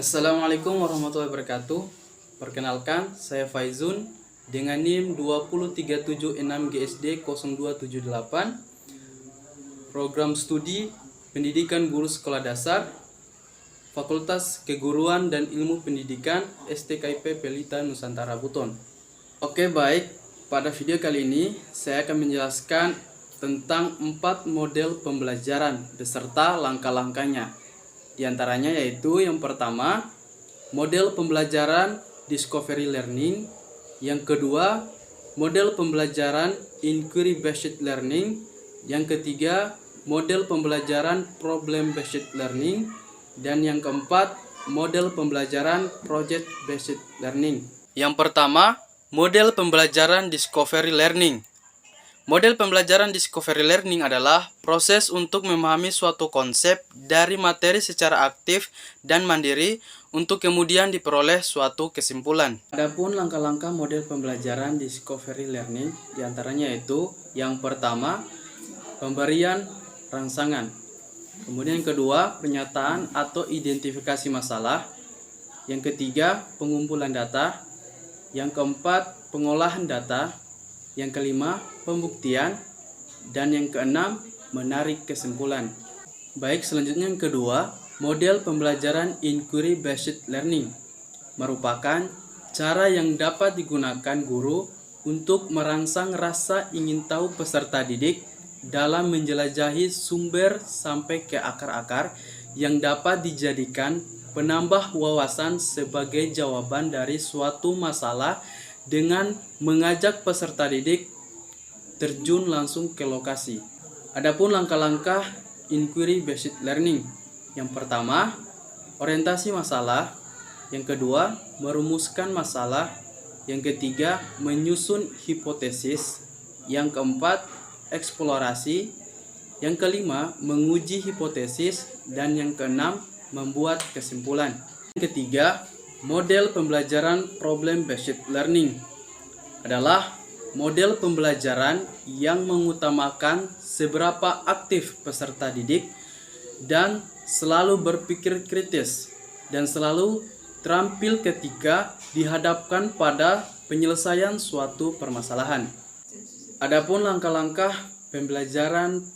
Assalamualaikum warahmatullahi wabarakatuh. Perkenalkan, saya Faizun dengan NIM 20376GSD0278, Program Studi Pendidikan Guru Sekolah Dasar, Fakultas Keguruan dan Ilmu Pendidikan STKIP Pelita Nusantara Buton. Oke, baik. Pada video kali ini saya akan menjelaskan tentang 4 model pembelajaran beserta langkah-langkahnya. Di antaranya yaitu yang pertama, model pembelajaran discovery learning. Yang kedua, model pembelajaran inquiry based learning. Yang ketiga, model pembelajaran problem based learning. Dan yang keempat, model pembelajaran project based learning. Yang pertama, model pembelajaran discovery learning. Model pembelajaran discovery learning adalah proses untuk memahami suatu konsep dari materi secara aktif dan mandiri untuk kemudian diperoleh suatu kesimpulan. Adapun langkah-langkah model pembelajaran discovery learning diantaranya yaitu yang pertama, pemberian rangsangan. Kemudian yang kedua, pernyataan atau identifikasi masalah. Yang ketiga, pengumpulan data. Yang keempat, pengolahan data. Yang kelima, pembuktian. Dan yang keenam, menarik kesimpulan. Baik, selanjutnya yang kedua, model pembelajaran inquiry based learning merupakan cara yang dapat digunakan guru untuk merangsang rasa ingin tahu peserta didik dalam menjelajahi sumber sampai ke akar-akar yang dapat dijadikan penambah wawasan sebagai jawaban dari suatu masalah dengan mengajak peserta didik terjun langsung ke lokasi. Adapun langkah-langkah inquiry based learning. Yang pertama, orientasi masalah. Yang kedua, merumuskan masalah. Yang ketiga, menyusun hipotesis. Yang keempat, eksplorasi. Yang kelima, menguji hipotesis. Dan yang keenam, membuat kesimpulan. Yang ketiga, model pembelajaran problem based learning adalah model pembelajaran yang mengutamakan seberapa aktif peserta didik dan selalu berpikir kritis dan selalu terampil ketika dihadapkan pada penyelesaian suatu permasalahan. Adapun langkah-langkah pembelajaran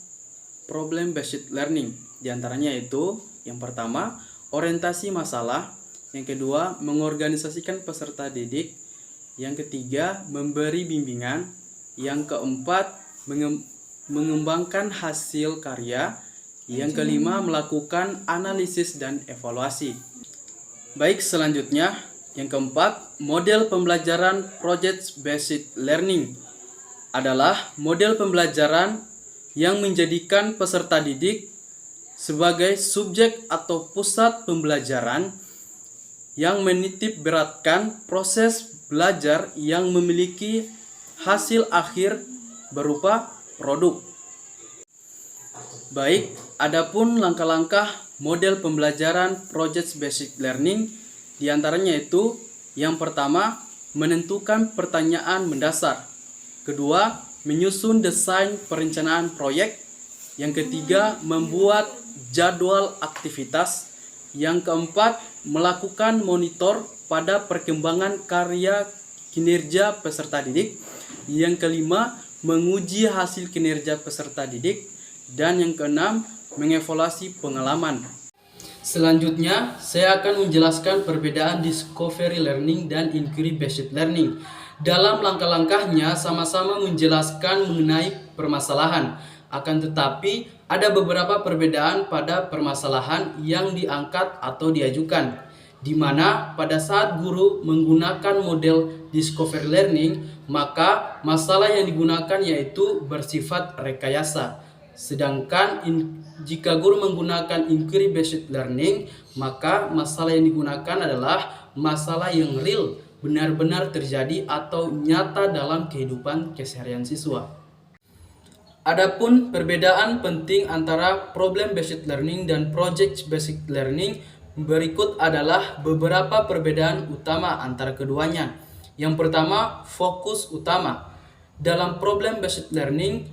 problem based learning diantaranya yaitu yang pertama, orientasi masalah. Yang kedua, mengorganisasikan peserta didik. Yang ketiga, memberi bimbingan. Yang keempat, mengembangkan hasil karya. Yang kelima, melakukan analisis dan evaluasi. Baik, selanjutnya, yang keempat, model pembelajaran project based learning adalah model pembelajaran yang menjadikan peserta didik sebagai subjek atau pusat pembelajaran yang menitip beratkan proses belajar yang memiliki hasil akhir berupa produk. Baik, adapun langkah-langkah model pembelajaran project based learning diantaranya itu yang pertama, menentukan pertanyaan mendasar. Kedua, menyusun desain perencanaan proyek. Yang ketiga, membuat jadwal aktivitas. Yang keempat, melakukan monitor pada perkembangan karya kinerja peserta didik. Yang kelima, menguji hasil kinerja peserta didik. Dan yang keenam, mengevaluasi pengalaman. Selanjutnya, saya akan menjelaskan perbedaan discovery learning dan inquiry based learning. Dalam langkah-langkahnya sama-sama menjelaskan mengenai permasalahan. Akan tetapi, ada beberapa perbedaan pada permasalahan yang diangkat atau diajukan, di mana pada saat guru menggunakan model discovery learning, maka masalah yang digunakan yaitu bersifat rekayasa. Sedangkan jika guru menggunakan inquiry based learning, maka masalah yang digunakan adalah masalah yang real, benar-benar terjadi atau nyata dalam kehidupan keseharian siswa. Adapun perbedaan penting antara problem based learning dan project based learning berikut adalah beberapa perbedaan utama antara keduanya. Yang pertama, fokus utama. Dalam problem based learning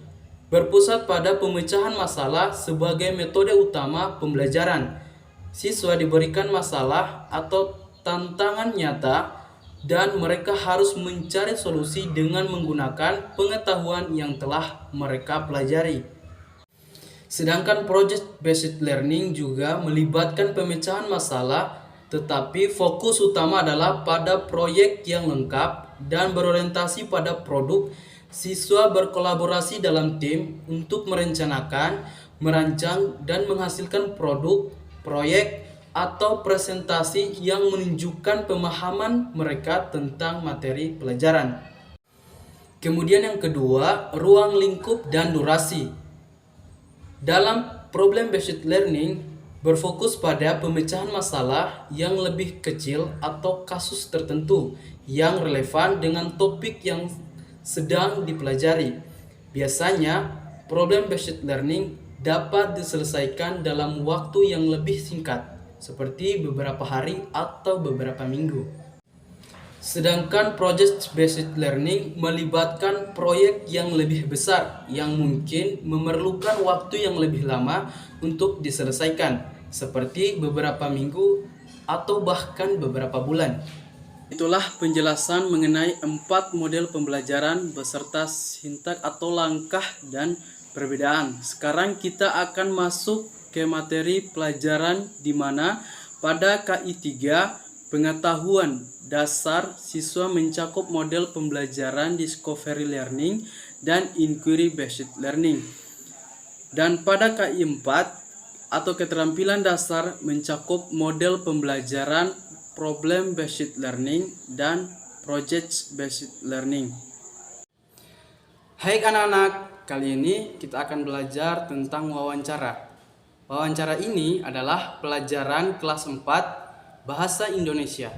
berpusat pada pemecahan masalah sebagai metode utama pembelajaran. Siswa diberikan masalah atau tantangan nyata dan mereka harus mencari solusi dengan menggunakan pengetahuan yang telah mereka pelajari. Sedangkan project based learning juga melibatkan pemecahan masalah, tetapi fokus utama adalah pada proyek yang lengkap dan berorientasi pada produk. Siswa berkolaborasi dalam tim untuk merencanakan, merancang, dan menghasilkan produk, proyek, atau presentasi yang menunjukkan pemahaman mereka tentang materi pelajaran. Kemudian yang kedua, ruang lingkup dan durasi. Dalam problem based learning berfokus pada pemecahan masalah yang lebih kecil atau kasus tertentu yang relevan dengan topik yang sedang dipelajari. Biasanya, problem based learning dapat diselesaikan dalam waktu yang lebih singkat, seperti beberapa hari atau beberapa minggu. Sedangkan project based learning melibatkan proyek yang lebih besar yang mungkin memerlukan waktu yang lebih lama untuk diselesaikan, seperti beberapa minggu atau bahkan beberapa bulan. Itulah penjelasan mengenai 4 model pembelajaran beserta sintak atau langkah dan perbedaan. Sekarang kita akan masuk ke materi pelajaran di mana pada KI 3 pengetahuan dasar siswa mencakup model pembelajaran discovery learning dan inquiry based learning. Dan pada KI 4 atau keterampilan dasar mencakup model pembelajaran problem based learning dan project based learning. Hai anak-anak, kali ini kita akan belajar tentang wawancara. Wawancara ini adalah pelajaran kelas 4 Bahasa Indonesia.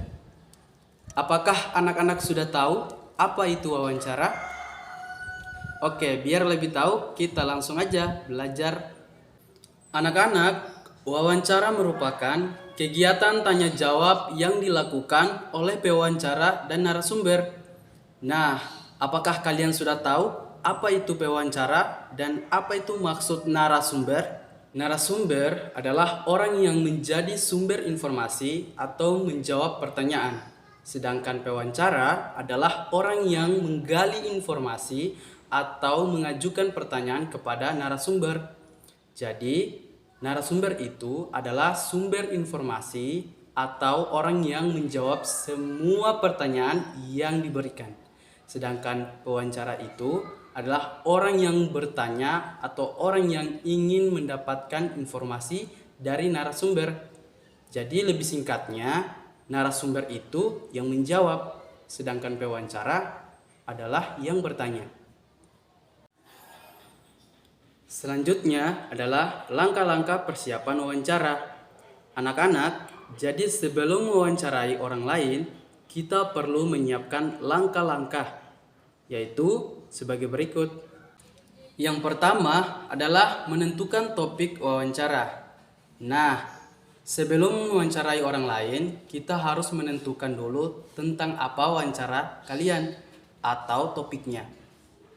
Apakah anak-anak sudah tahu apa itu wawancara? Oke, biar lebih tahu, kita langsung aja belajar. Anak-anak, wawancara merupakan kegiatan tanya jawab yang dilakukan oleh pewawancara dan narasumber. Nah, apakah kalian sudah tahu apa itu pewawancara dan apa itu maksud narasumber? Narasumber adalah orang yang menjadi sumber informasi atau menjawab pertanyaan. Sedangkan pewawancara adalah orang yang menggali informasi atau mengajukan pertanyaan kepada narasumber. Jadi, narasumber itu adalah sumber informasi atau orang yang menjawab semua pertanyaan yang diberikan. Sedangkan pewawancara itu adalah orang yang bertanya atau orang yang ingin mendapatkan informasi dari narasumber. Jadi lebih singkatnya, narasumber itu yang menjawab, sedangkan pewawancara adalah yang bertanya. Selanjutnya adalah langkah-langkah persiapan wawancara. Anak-anak, jadi sebelum mewawancarai orang lain, kita perlu menyiapkan langkah-langkah, yaitu sebagai berikut. Yang pertama adalah menentukan topik wawancara. Nah, sebelum mewawancarai orang lain, kita harus menentukan dulu tentang apa wawancara kalian atau topiknya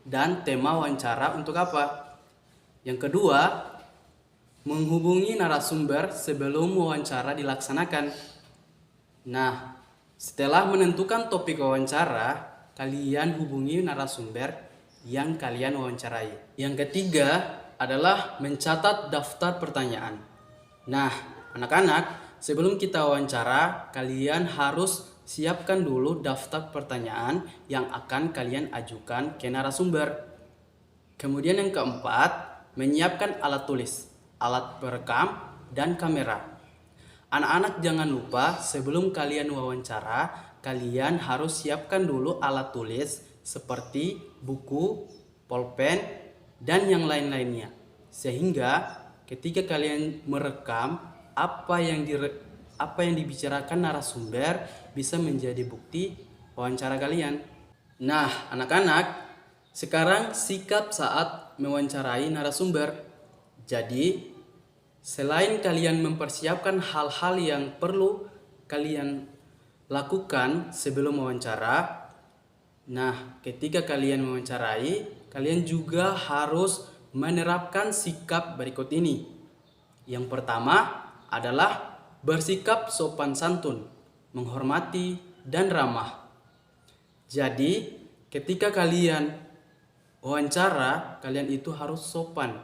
dan tema wawancara untuk apa. Yang kedua, menghubungi narasumber sebelum wawancara dilaksanakan. Nah, setelah menentukan topik wawancara, kalian hubungi narasumber yang kalian wawancarai. Yang ketiga adalah mencatat daftar pertanyaan. Nah, anak-anak, sebelum kita wawancara, kalian harus siapkan dulu daftar pertanyaan yang akan kalian ajukan ke narasumber. Kemudian yang keempat, menyiapkan alat tulis, alat perekam, dan kamera. Anak-anak jangan lupa sebelum kalian wawancara, kalian harus siapkan dulu alat tulis seperti buku, pulpen, dan yang lain-lainnya. Sehingga ketika kalian merekam apa yang dibicarakan narasumber bisa menjadi bukti wawancara kalian. Nah, anak-anak, sekarang sikap saat mewawancarai narasumber. Jadi, selain kalian mempersiapkan hal-hal yang perlu kalian lakukan sebelum wawancara, nah, ketika kalian mewawancarai, kalian juga harus menerapkan sikap berikut ini. Yang pertama adalah bersikap sopan santun, menghormati, dan ramah. Jadi, ketika kalian wawancara, kalian itu harus sopan,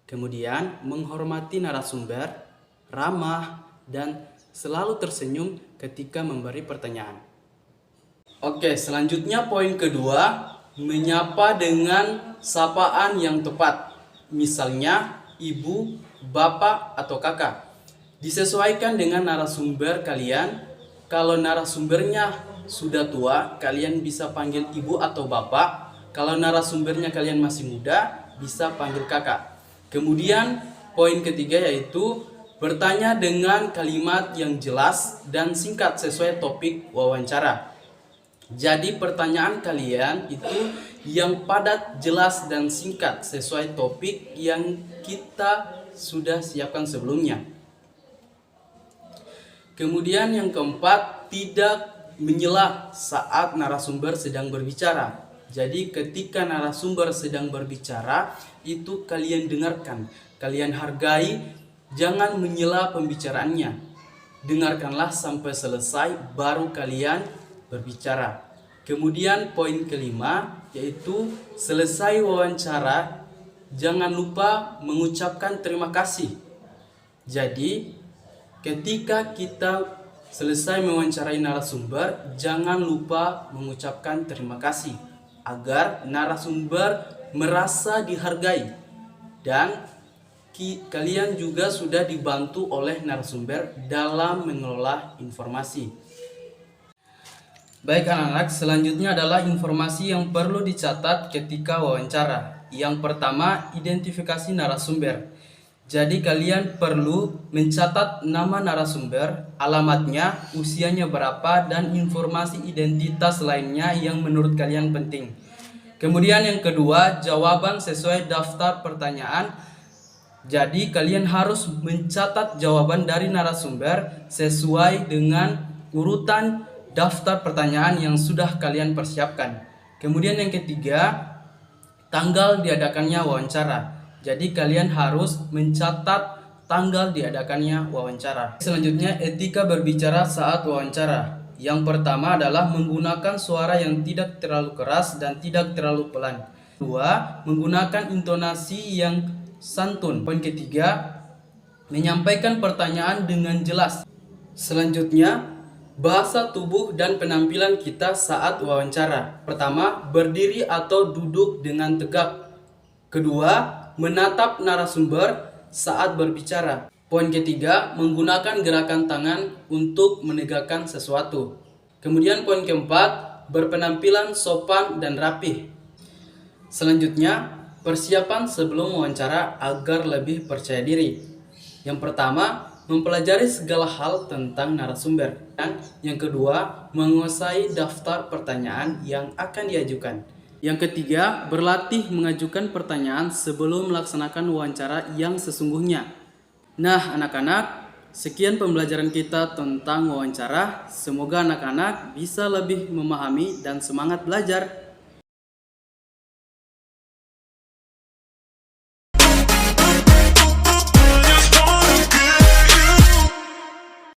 kemudian menghormati narasumber, ramah, dan selalu tersenyum ketika memberi pertanyaan. Oke, selanjutnya poin kedua, menyapa dengan sapaan yang tepat. Misalnya, ibu, bapak, atau kakak. Disesuaikan dengan narasumber kalian. Kalau narasumbernya sudah tua, kalian bisa panggil ibu atau bapak. Kalau narasumbernya kalian masih muda, bisa panggil kakak. Kemudian poin ketiga yaitu bertanya dengan kalimat yang jelas dan singkat sesuai topik wawancara. Jadi pertanyaan kalian itu yang padat, jelas, dan singkat sesuai topik yang kita sudah siapkan sebelumnya. Kemudian yang keempat, tidak menyela saat narasumber sedang berbicara. Jadi ketika narasumber sedang berbicara, itu kalian dengarkan, kalian hargai, jangan menyela pembicaraannya. Dengarkanlah sampai selesai, baru kalian berbicara. Kemudian poin kelima yaitu selesai wawancara jangan lupa mengucapkan terima kasih. Jadi ketika kita selesai mewawancarai narasumber, jangan lupa mengucapkan terima kasih agar narasumber merasa dihargai dan kalian juga sudah dibantu oleh narasumber dalam mengelola informasi. Baik anak-anak, selanjutnya adalah informasi yang perlu dicatat ketika wawancara. Yang pertama, identifikasi narasumber. Jadi kalian perlu mencatat nama narasumber, alamatnya, usianya berapa, dan informasi identitas lainnya yang menurut kalian penting. Kemudian yang kedua, jawaban sesuai daftar pertanyaan. Jadi kalian harus mencatat jawaban dari narasumber sesuai dengan urutan daftar pertanyaan yang sudah kalian persiapkan. Kemudian yang ketiga, tanggal diadakannya wawancara. Jadi kalian harus mencatat tanggal diadakannya wawancara. Selanjutnya, etika berbicara saat wawancara. Yang pertama adalah menggunakan suara yang tidak terlalu keras dan tidak terlalu pelan. Kedua, menggunakan intonasi yang santun. Poin ketiga, menyampaikan pertanyaan dengan jelas. Selanjutnya, bahasa tubuh dan penampilan kita saat wawancara. Pertama, berdiri atau duduk dengan tegak. Kedua, menatap narasumber saat berbicara. Poin ketiga, menggunakan gerakan tangan untuk menegakkan sesuatu. Kemudian poin keempat, berpenampilan sopan dan rapih. Selanjutnya, persiapan sebelum wawancara agar lebih percaya diri. Yang pertama, mempelajari segala hal tentang narasumber. Dan yang kedua, menguasai daftar pertanyaan yang akan diajukan. Yang ketiga, berlatih mengajukan pertanyaan sebelum melaksanakan wawancara yang sesungguhnya. Nah, anak-anak, sekian pembelajaran kita tentang wawancara. Semoga anak-anak bisa lebih memahami dan semangat belajar.